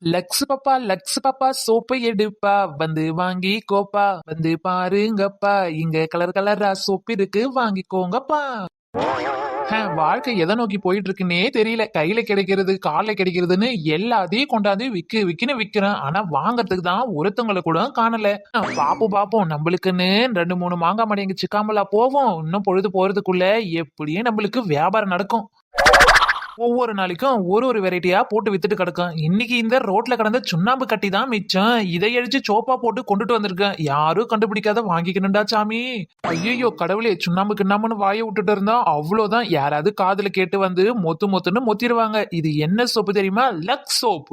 Lux பாப்பா soap எடுப்பா வந்து வாங்கி கோப்பா வந்து பாருங்கப்பா இங்க கலர் கலரா சோப்பு இருக்கு வாங்கிக்கோங்கப்பா. வாழ்க்கை எதை நோக்கி போயிட்டு இருக்குன்னே தெரியல. கையில கிடைக்கிறது காலைல கிடைக்கிறதுன்னு எல்லாத்தையும் கொண்டாந்து விக்குன்னு விக்கிறேன். ஆனா வாங்கறதுக்கு தான் ஒருத்தவங்களை கூட காணல. பாப்போம் நம்மளுக்குன்னு 2 3 மாங்காய் மணி எங்க சிக்காமலா போவோம். இன்னும் பொழுது போறதுக்குள்ள எப்படியும் நம்மளுக்கு வியாபாரம் நடக்கும். ஒவ்வொரு நாளைக்கும் ஒரு வெரைட்டியா போட்டு வித்துட்டு கிடக்கும். இன்னைக்கு இந்த ரோட்ல கடந்த சுண்ணாம்பு கட்டி தான் மிச்சம். இதை அடிச்சு சோப்பா போட்டு கொண்டுட்டு வந்திருக்கேன். யாரும் கண்டுபிடிக்காத வாங்கிக்கணும்டா சாமி. ஐயோ கடவுளே, சுண்ணாம்பு கிண்ணாமுன்னு வாயை விட்டுட்டு இருந்தா அவ்வளவுதான். யாராவது காதுல கேட்டு வந்து மொத்துன்னு மொத்திடுவாங்க. இது என்ன சோப்பு தெரியுமா? Lux soap.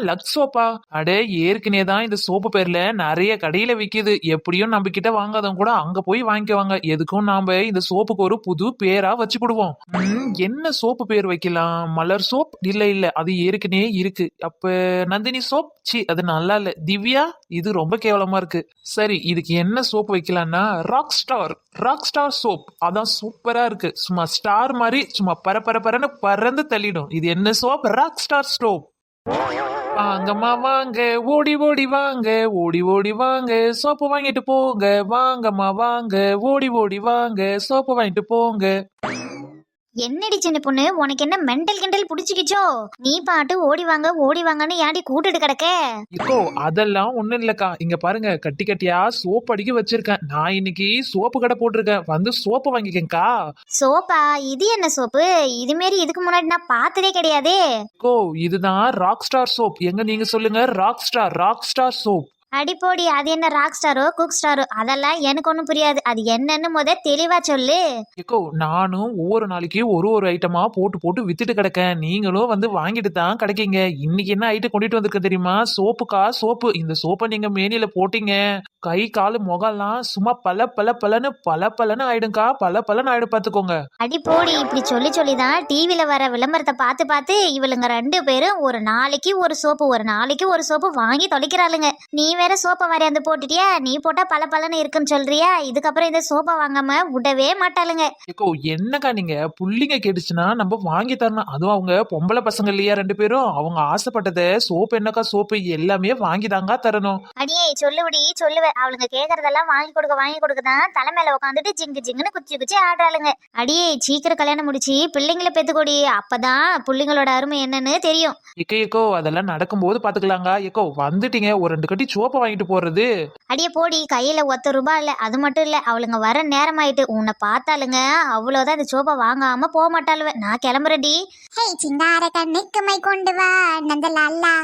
லக்ஸ் சோப்பா? அடே, ஏற்கனவே தான் இந்த சோப்பு பேர்ல நிறைய கடையில விக்குது. எப்படியும் நம்ம கிட்ட வாங்காதவங்க கூட அங்க போய் வாங்கிக்குவாங்க. எதுக்கும் நாம இந்த சோப்புக்கு ஒரு புது பேரா வச்சுக்கிடுவோம். என்ன சோப்பு பேர் வைக்கலாம்? மலர் சோப்? இல்ல அது ஏற்கனவே இருக்கு. அப்ப நந்தினி சோப்? சி, அது நல்லா இல்ல. திவ்யா? இது ரொம்ப கேவலமா இருக்கு. சரி, இதுக்கு என்ன சோப் வைக்கலாம்னா ராக் ஸ்டார் சோப். அதான் சூப்பரா இருக்கு. சும்மா ஸ்டார் மாதிரி சும்மா பரன்னு பறந்து தள்ளிடும். இது என்ன சோப்? Rock star soap. வாங்கம்மா வாங்க, ஓடி ஓடி வாங்க, சோப்பு வாங்கிட்டு போங்க. வாங்கம்மா வாங்க, ஓடி வாங்க, சோப்பு வாங்கிட்டு போங்க. என்னடி சின்ன பொண்ணு, உனக்கு என்ன மெண்டல் கிண்டல் புடிச்சுக்கிச்சோ? நீ பாட்டு ஓடி வாங்கன்னு ஏன்டி கூட்டிட்டு கிடக்க? இப்போ அதெல்லாம் ஒண்ணும் இல்லக்கா. இங்க பாருங்க, கட்டி கட்டியா சோப் அடிக்க வச்சிருக்கேன். நான் இன்னைக்கு சோப்பு கடை போட்டிருக்கேன். வந்து சோப்பு வாங்கிக்கங்கக்கா. சோப்பா? இது என்ன சோப்பு? இது மாரி இதுக்கு முன்னாடி நான் பார்த்ததே கிடையாதே. இதுதான் ராக் ஸ்டார் சோப். எங்க நீங்க சொல்லுங்க. Rock star soap. அடிப்போடி, அது என்ன ராக் ஸ்டாரோ குக் ஸ்டாரோ? அதெல்லாம் எனக்கு ஒண்ணும் புரியாது. அது என்னன்னு தெளிவா சொல்லு. நானும் ஒவ்வொரு நாளைக்கு ஒரு ஐட்டமா போட்டு வித்துட்டு கிடக்கேன். நீங்களும் வந்து வாங்கிட்டு தான் கிடைக்கீங்க. இன்னைக்கு என்ன ஐட்டம் கொண்டுட்டு வந்திருக்க தெரியுமா? சோப்பு. இந்த சோப்பை நீங்க மேனியில போட்டீங்க, கை காலு முகம்லாம் சும்மா பலன்னு ஆயிடுங்கா. பலன்னு ஆயிடும் பாத்துக்கோங்க. அடிப்போடி, இப்படி சொல்லிதான் டிவில வர விளம்பரத்தை பார்த்து இவளுங்க 2 பேரும் ஒரு நாளைக்கு ஒரு சோப்பு வாங்கி தொலைக்கிறாளுங்க. நீ வேற சோப்பை வரையாந்து போட்டுட்டியா? நீ போட்டா பலன்னு இருக்குன்னு சொல்றியா? இதுக்கப்புறம் இந்த சோப்பை வாங்காம விடவே மாட்டாளுங்க. என்னக்கா நீங்க? புள்ளிங்க கேட்டுச்சுன்னா நம்ம வாங்கி தரணும். அதுவும் அவங்க பொம்பளை பசங்க இல்லையா 2 பேரும்? அவங்க ஆசைப்பட்டதை சோப்பு என்னக்கா சோப்பு எல்லாமே வாங்கி தாங்க தரணும். அடியே சொல்லுவேன். அவளுங்க கேக்குறதெல்லாம் வாங்கி கொடுக்கதான் தலைமையில உட்காந்துட்டு ஜிங்குன்னு குச்சி ஆடுறாளுங்க. அடியே, சீக்கிரம் கல்யாணம் முடிச்சு பிள்ளைங்களை பெத்துக்கொடி. அப்பதான் பிள்ளைங்களோட அருமை என்னன்னு தெரியும். அதெல்லாம் நடக்கும்போது பாத்துக்கலாங்க. வந்துட்டீங்க, ஒரு 2 கட்டி சோப்பை வாங்கிட்டு போறது. அடியே போடி, கையில ₹1 இல்ல. அது மட்டும் இல்ல, அவளுங்க வர நேரம் ஆயிட்டு. உன்னை பார்த்தாலுங்க அவ்வளவுதான் இந்த சோப்பை வாங்காம போக மாட்டாளுவ. நான் கிளம்புறடி. ஹே சிங்கார கண்ணுக்கு மை கொண்டு வா நந்தலாலா.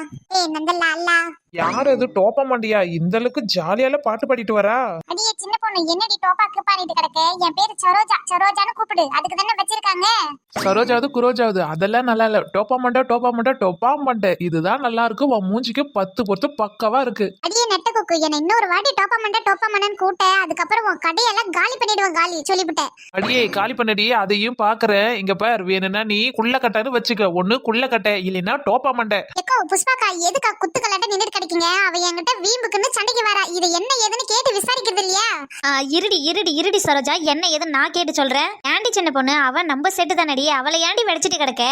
நந்தலாலா. யாரு அது? டோப்பா மாண்டியா? இந்த அளவுக்கு ஜாலியால பாட்டு பாடிட்டு வரா? அடியே சின்ன பொண்ணு, என்னடி டோப்பாக்கு பாடிட்டு கிடக்க? என் பேரு சரோஜான்னு கூப்பிடு. அதுக்கு தானே வச்சிருக்காங்க. சரோஜாவது குரோஜாவது அதெல்லாம் நல்லா இல்ல. டோப்பா மாண்டா இதுதான் நல்லா இருக்கு. உன் மூஞ்சிக்கு 10 பொறுத்து பக்கவா இருக்கு. அடியே நெட்ட கொக்கு, என்ன இன்னொரு வாட்டி டோப்பா மாண்டான்னு கூட்ட, அதுக்கப்புறம் உன் கடையெல்லாம் காலி பண்ணிடுவேன். சொல்லிவிட்டேன். அடியே காலி பண்ணடி, அதையும் பாக்குறேன். இங்க பார், வேணும்னா நீ குள்ள கட்டன்னு வச்சுக்க. ஒண்ணு குள்ள கட்ட, இல்லைன்னா டோப்பா மாண்ட. புஷ்பாக்கா, எதுக்கா குத்துக்கலாட்ட நின்னுட்டு கிடைக்கீங்க? அவ என்கிட்ட வீம்புக்குன்னு சண்டைக்கு வரா. இது என்ன ஏதுன்னு கேட்டு விசாரிக்கிறது இல்லையா? இருடி சரோஜா, என்ன ஏதுன்னு நான் கேட்டு சொல்றேன். ஏண்டி சின்ன பொண்ணு, அவ நம்ம செட்டு தானடி. அவளை ஏண்டி வெடிச்சிட்டு கிடக்க?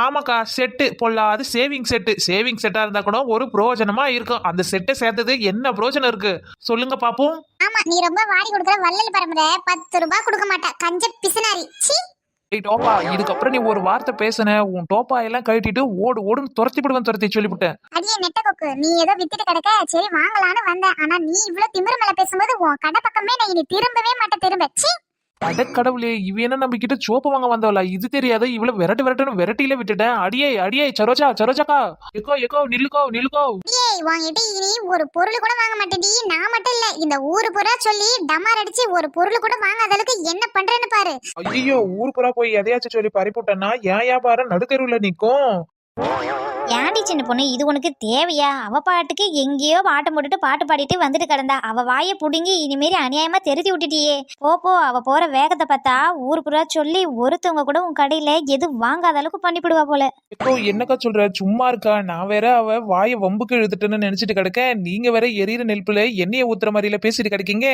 ஆமாக்கா, செட்டு பொல்லாது சேவிங் செட்டா இருந்தா கூட ஒரு பிரயோஜனமா இருக்கும். அந்த செட்டை சேர்த்தது என்ன பிரயோஜனம் இருக்கு சொல்லுங்க பாப்போம். ஆமா, நீ ரொம்ப வாரி கொடுக்குற வள்ளல் பரம்பரை. ₹10 கொடுக்க மாட்டா, கஞ்ச பிசுனாரி. டோப்பா, இதுக்கப்புறம் நீ ஒரு வார்த்தை பேசுன, உன் டோப்பா எல்லாம் கழட்டிட்டு ஓடுன்னு துரத்தி சொல்லிவிட்டேன். அடியே நெட்ட கொக்கு, நீ ஏதோ வித்துட்டு கிடக்க, சரி வாங்கலான்னு வந்தேன். ஆனா நீ இவ்வளவு திமிரு மேல பேசும்போது உன் கடை பக்கமே நான் இனி திரும்பவே மாட்டேன். அடக்கடவுளே, இவ என்ன நம்ம கிட்ட சோப்பு வாங்க வந்தவளா? இது தெரியாத இவ்வளவு விரட்டியில விட்டுட்டேன். அடியே சரோஜாக்கா, நில்லுக்கோ. இனி ஒரு பொருள் கூட வாங்க மாட்டேடி. நான் மட்டும் இல்ல, இந்த ஊரு புறா சொல்லி டமார் அடிச்சு ஒரு பொருள் கூட வாங்காத அளவுக்கு என்ன பண்றேன்னு பாரு. ஐயோ, ஊர் புறா போய் எதையாச்சும் சொல்லி பறிப்புட்டேன்னா ஏன் வியாபாரம் நடுத்தெருவுல நிக்கும். ஏன்டி சின்ன பொண்ணு, இது உனக்கு தேவையா? அவ பாட்டுக்கு எங்கேயோ பாட்டம் போட்டுட்டு பாட்டு பாடிட்டு வந்துட்டு கிடந்தா. அவ வாயை புடுங்கி இனிமேரி அநியாயமா தெரிஞ்சு விட்டுட்டியே. போ, அவ போற வேகத்தை பார்த்தா ஊர் புறா சொல்லி ஒருத்தவங்க கூட உன் கடையில எது வாங்காத அளவுக்கு பண்ணிவிடுவா போல. என்னக்கா சொல்ற? சும்மா இருக்கா? நான் வேற அவ வாயை வம்புக்கு இழுத்துட்டுன்னு நினைச்சிட்டு கிடக்க. நீங்க வேற எரியிற நெருப்புல எண்ணெயை ஊத்துற மாதிரில பேசிட்டு கிடைக்கீங்க.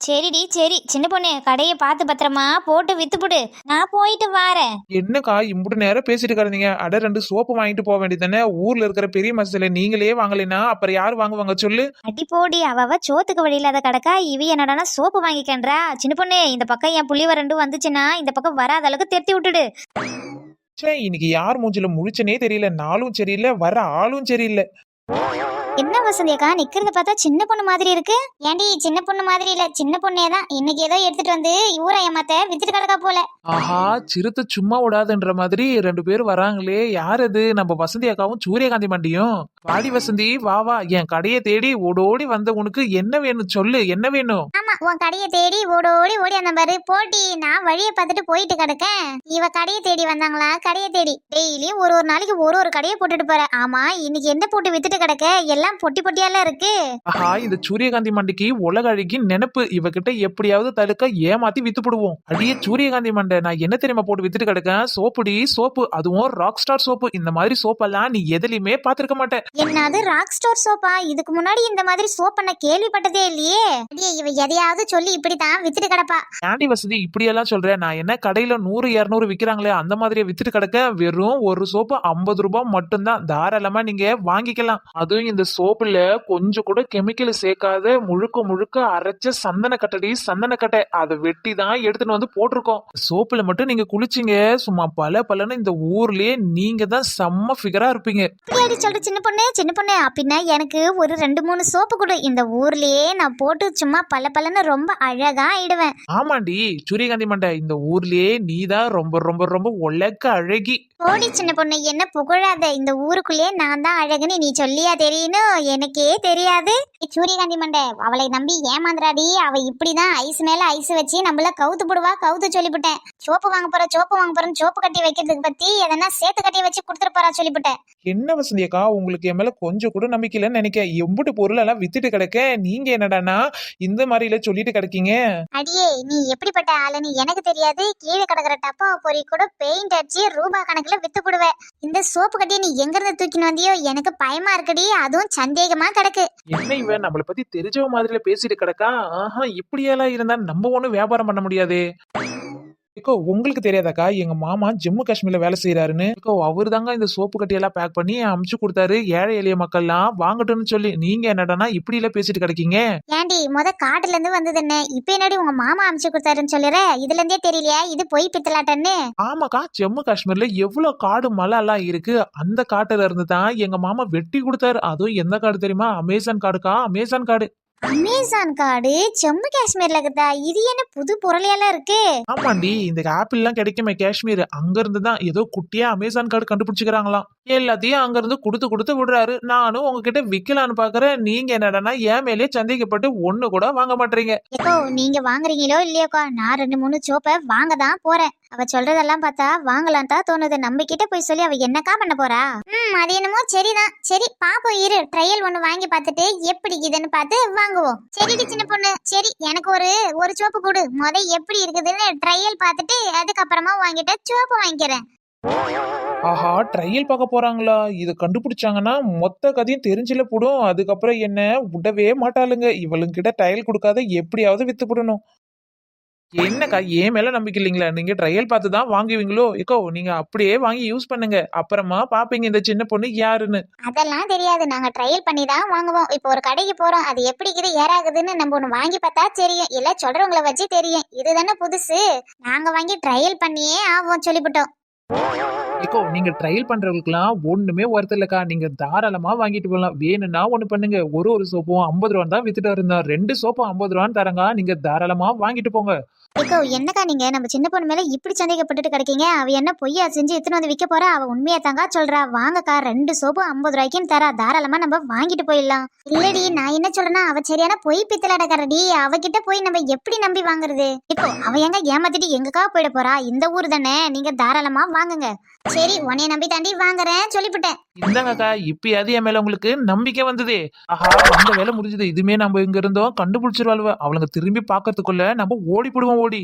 சரிடி சரி சின்ன பொண்ணு கடையை பார்த்து பத்திரமா போட்டு வித்துப்புடு, நான் போயிட்டு வாரேன். என்னக்கா இம்புட்டு நேரம் பேசிட்டு கிடந்தீங்க? அட 2 சோப்பு வாங்கிட்டு போக வேண்டியதானே? ஊர்ல இருக்கிற பெரிய மனுஷல நீங்களே வாங்கலைன்னா அப்புறம் யாரு வாங்குவாங்க சொல்லு? அடி போடி, அவ சோத்துக்கு வழி இல்லாத கடக்கா, இவ என்னடானா சோப்பு வாங்கிக்கன்றா. சின்ன பொண்ணு இந்த பக்கம் என் புள்ளி வரண்டு வந்துச்சுன்னா இந்த பக்கம் வராத அளவுக்கு தெருத்தி விட்டுடு. ச்சே, இன்னைக்கு யார் மூஞ்சில முழிச்சனே தெரியல. நாளும் சரியில்லை, வர ஆளும் சரியில்லை. என்ன வசந்தி அக்கா நிக்கிறத பார்த்தா சின்ன பொண்ணு மாதிரி இருக்கு? ஏண்டி சின்ன பொண்ணு மாதிரி இல்ல, சின்ன பொண்ணே தான். இன்னைக்கு ஏதோ எடுத்துட்டு வந்து ஊரை ஏமாத்த வித்துட்டு கிடக்கா போல. ஆஹா, சிறுத்தை சும்மா விடாதுன்ற மாதிரி 2 பேர் வராங்களே. யார் அது? நம்ம வசந்தி அக்காவும் சூரியகாந்தி மண்டியும். வாடி வசந்தி, வா வா. என் கடையை தேடி ஓடோடி வந்த உனக்கு என்ன வேணும் சொல்லு, என்ன வேணும்? ஆமா, உன் கடையை தேடி ஓடோடி ஓடி அந்த பாரு போட்டி. நான் வழியை பார்த்துட்டு போயிட்டு கிடக்கேன். இவ கடையை தேடி வந்தாங்களா? கடையை தேடி டெய்லி ஒரு நாளைக்கு ஒரு கடையை போட்டுட்டு போற. ஆமா, இன்னைக்கு என்ன போட்டு வித்துட்டு கிடக்க? எல்லாம் பொட்டி பொட்டியால இருக்கு. ஆஹா, இந்த சூரியகாந்தி மண்டிக்கு உலக அழகி நினைப்பு. இவகிட்ட எப்படியாவது தடுக்க ஏமாத்தி வித்துப்படுவோம். அடியே சூரியகாந்தி மண்டை, நான் என்ன தெரியுமா போட்டு வித்துட்டு கிடக்கேன்? சோப்புடி சோப்பு, அதுவும் ராக் ஸ்டார் சோப்பு. இந்த மாதிரி சோப்பெல்லாம் நீ எதுலயுமே பாத்திருக்க மாட்டேன். என்னது ராக் ஸ்டார் சோப்பா? இதுக்கு முன்னாடி இந்த மாதிரி சோப் நான் கேள்விப்பட்டதே இல்லையே. அடியே, இவ எதையாவது சொல்லி இப்படித்தான் வித்துட்டு கிடப்பா. ஏண்டி வசதி இப்படியெல்லாம் சொல்றேன்? நான் என்ன கடையில 100 200 விக்கிறாங்களே அந்த மாதிரியே வித்துட்டு கிடக்க? வெறும் ஒரு சோப்பு 50 ரூபாய் மட்டும்தான். தாராளமா நீங்க வாங்கிக்கலாம். அதுவும் இந்த சோப்புல கொஞ்சம் கூட கெமிக்கல் சேர்க்காத முழுக்க முழுக்க அரைச்ச சந்தன கட்டடி, சந்தன கட்டை. அதை வெட்டி தான் எடுத்துட்டு வந்து போட்டிருக்கோம். சோப்புல மட்டும் நீங்க குளிச்சிங்க, சும்மா பல பலன்னு இந்த ஊர்லயே நீங்க தான் செம்ம ஃபிகரா இருப்பீங்க. அப்படி சொல்ற சின்ன பொண்ணு அப்படின்னா எனக்கு ஒரு 2-3 சோப்பு கொடு. இந்த ஊர்லயே நான் போட்டு சும்மா பல பலன்னு ரொம்ப அழகா ஆயிடுவேன். ஆமாண்டி சூரியகாந்தி மண்டை, இந்த ஊர்லயே நீதான் ரொம்ப ரொம்ப ரொம்ப உலக அழகி. ஓடி சின்ன பொண்ணு, என்ன புகழாத. இந்த ஊருக்குள்ளே நான் தான் அழகுன்னு நீ சொல்லியா தெரியணும்? எனக்கே தெரியாது. சூரியகாந்தி மண்டை, அவளை நம்பி ஏமாந்துறாடி. அவ இப்படிதான் ஐஸ் மேல ஐஸ் வச்சு நம்மள கவுத்து போடுவா. கவுத்து சொல்லிவிட்டேன். சோப்பு வாங்க போறேன்னு சோப்பு கட்டி வைக்கிறதுக்கு பத்தி எதனா சேர்த்து கட்டி வச்சு கொடுத்துட்டு போறா சொல்லிவிட்டேன். என்ன வசந்தி அக்கா, உங்களுக்கு என் மேல கொஞ்சம் கூட நம்பிக்கை இல்லைன்னு நினைக்க. எம்புட்டு பொருள் எல்லாம் வித்துட்டு கிடக்க, நீங்க என்னடானா இந்த மாதிரில சொல்லிட்டு கிடக்கீங்க? அடியே, நீ எப்படிப்பட்ட ஆளுன்னு எனக்கு தெரியாது. கீழே கிடக்குற டப்பா பொறி கூட பெயிண்ட் அடிச்சு ரூபாய் கணக்குல வித்து போடுவேன். இந்த சோப்பு கட்டியை நீ எங்க இருந்து தூக்கின்னு வந்தியோ எனக்கு பயமா இருக்குடி. அதுவும் சந்தேகமா கிடக்கு. என்ன இவன் நம்மளை பத்தி தெரிஞ்சவ மாதிரில பேசிட்டு கிடக்கா? ஆஹா, இப்படியெல்லாம் இருந்தா நம்ம ஒண்ணும் வியாபாரம் பண்ண முடியாதே. இக்கோ, உங்களுக்கு தெரியாதாக்கா, எங்க மாமா ஜம்மு காஷ்மீர்ல வேலை செய்யறாருன்னு? இக்கோ, அவரு தாங்க இந்த சோப்பு கட்டியெல்லாம் பேக் பண்ணி அமுச்சு கொடுத்தாரு ஏழை எளிய மக்கள்லாம் வாங்கட்டும்னு சொல்லி. நீங்க என்னடானா இப்படி எல்லாம் பேசிட்டு கிடக்கீங்க? ஏண்டி, காட்டுல இருந்து வந்தது என்ன? இப்ப என்னடி உங்க மாமா அமுச்சு கொடுத்தாருன்னு சொல்லுற? இதுல இருந்தே தெரியலையா இது பொய் பித்தலாட்டன்னு? ஆமாக்கா, ஜம்மு காஷ்மீர்ல எவ்வளவு காடு மலை எல்லாம் இருக்கு. அந்த காட்டுல இருந்து தான் எங்க மாமா வெட்டி கொடுத்தாரு. அதுவும் எந்த காடு தெரியுமா? அமேசான் காடுக்கா, அமேசான் காடு. அமேசான் காடு ஜம்மு காஷ்மீர்ல இருக்குதா? இது என்ன புது பொருளையெல்லாம் இருக்கு? ஆமாண்டி, இந்த ஆப்பிள் எல்லாம் கிடைக்குமே காஷ்மீர், அங்க இருந்து தான் ஏதோ குட்டியா அமேசான் கார்டு கண்டுபிடிச்சுக்கிறாங்களாம். எல்லாத்தையும் அங்க இருந்து கொடுத்து விடுறாரு. நானும் உங்ககிட்ட விக்கலான்னு பாக்குறேன். நீங்க என்னடனா என் மேலே சந்தேகப்பட்டு ஒண்ணு கூட வாங்க மாட்டீங்க. ஏக்கோ, நீங்க வாங்குறீங்களோ இல்லையோக்கா, நான் 2-3 சோப்பை வாங்க தான் போறேன். அவ சொல்றதெல்லாம் பார்த்தா வாங்கலாம் தான் தோணுது. நம்ம கிட்ட போய் சொல்லி அவ என்னக்கா பண்ண போறா? அது என்னமோ சரிதான். சரி பாப்போம், இரு. ட்ரையல் ஒண்ணு வாங்கி பார்த்துட்டு எப்படி இதுன்னு பார்த்து வாங்குவோம். சரிடி சின்ன பொண்ணு, சரி எனக்கு ஒரு சோப்பு கொடு. எப்படி இருக்குதுன்னு ட்ரையல் பார்த்துட்டு அதுக்கப்புறமா வாங்கிட்டு சோப்பு வாங்கிக்கிறேன். ஆஹா, ட்ரையல் பார்க்க போறாங்களா? இது கண்டுபிடிச்சாங்கன்னா மொத்த கதையும் தெரிஞ்சில போடும். அதுக்கப்புறம் என்ன விடவே மாட்டாளுங்க. இவளுங்கிட்ட ட்ரையல் கொடுக்காத எப்படியாவது வித்து போடணும். என்னக்கா, ஏன் மேல நம்பிக்கை இல்லைங்களா? நீங்க ட்ரையல் பார்த்து தான் வாங்குவீங்களோ? ஏக்கோ, நீங்க அப்படியே வாங்கி யூஸ் பண்ணுங்க. அப்புறமா பாப்பீங்க இந்த சின்ன பொண்ணு யாருன்னு. அதெல்லாம் தெரியாது. நாங்க ட்ரையல் பண்ணி தான் வாங்குவோம். இப்போ ஒரு கடைக்கு போறோம், அது எப்படி இது ஏறாகுதுன்னு நம்ம ஒண்ணு வாங்கி பார்த்தா தெரியும். இல்ல சொல்றவங்கள வச்சு தெரியும். இதுதானே புதுசு. நாங்க வாங்கி ட்ரையல் பண்ணியே ஆவோம் சொல்லிவிட்டோம். ஏக்கோ, நீங்க ட்ரையல் பண்றவங்களுக்குலாம் ஒண்ணுமே ஒருத்தர் இல்லக்கா. நீங்க தாராளமா வாங்கிட்டு போகலாம். வேணும்னா ஒண்ணு பண்ணுங்க, ஒரு சோப்பும் 50 ரூபான்னு தான் வித்துட்டு இருந்தா. 2 சோப்பும் 50 ரூபான்னு தரங்க. நீங்க தாராளமா வாங்கிட்டு போங்க. ஏக்கோ, என்னக்கா நீங்க நம்ம சின்ன பொண்ணு மேல இப்படி சந்தேகப்பட்டுட்டு கிடைக்கீங்க? அவ என்ன பொய்யா செஞ்சு எத்தனை வந்து விற்க போறா? அவ உண்மையா தாங்க சொல்றா. வாங்கக்கா, 2 சோப்பு 50 ரூபாய்க்குன்னு தரா. தாராளமா நம்ம வாங்கிட்டு போயிடலாம். இல்லடி, நான் என்ன சொல்றேன்னா, அவ சரியான பொய் பித்தலாடக்காரடி. அவகிட்ட போய் நம்ம எப்படி நம்பி வாங்குறது? இப்போ அவ எங்க ஏமாத்திட்டு எங்கக்கா போயிட போறா? இந்த ஊர் தானே, நீங்க தாராளமா வாங்குங்க. சரி, உன்னைய நம்பி தாண்டி வாங்குறேன் சொல்லிவிட்டேன். இந்தாங்கக்கா, இப்பயாவது என் மேல உங்களுக்கு நம்பிக்கை வந்ததே. ஆஹா, அந்த வேலை முடிஞ்சது. இதுமே நம்ம இங்க இருந்தோம் கண்டுபிடிச்சிருவாளுவ. அவளுங்க திரும்பி பாக்கிறதுக்குள்ள நம்ம ஓடி போடுவோம். ஓடி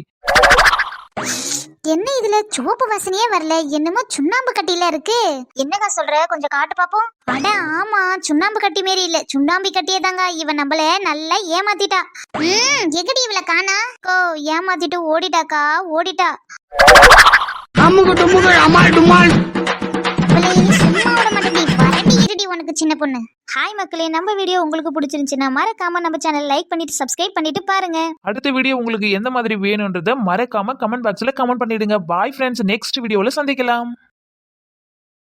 என்ன இதுல சிவப்பு வாசனையே வரல, என்னமோ சுண்ணாம்பு கட்டில இருக்கு. என்னக்கா சொல்ற, கொஞ்சம் காட்டு பாப்போம். அட ஆமா, சுண்ணாம்பு கட்டி மாரி இல்ல, சுண்ணாம்பு கட்டியே தாங்க. இவன் நம்மள நல்லா ஏமாத்திட்டா. எங்கடி இவள காணா? கோ ஏமாத்திட்டு ஓடிட்டாக்கா, ஓடிட்டா. சும்மா விட மாட்டேன், வரட்டி இருடி உனக்கு சின்ன பொண்ணு. ஹாய் மக்களே, நம்ம வீடியோ உங்களுக்கு பிடிச்சிருந்துச்சுன்னா மறக்காம நம்ம சேனல் லைக் பண்ணிட்டு சப்ஸ்கிரைப் பண்ணிட்டு பாருங்க. அடுத்த வீடியோ உங்களுக்கு எந்த மாதிரி வேணும்ன்றத மறக்காம கமெண்ட் பாக்ஸ்ல கமெண்ட் பண்ணிடுங்க. பாய் ஃப்ரெண்ட்ஸ், நெக்ஸ்ட் வீடியோல சந்திக்கலாம்.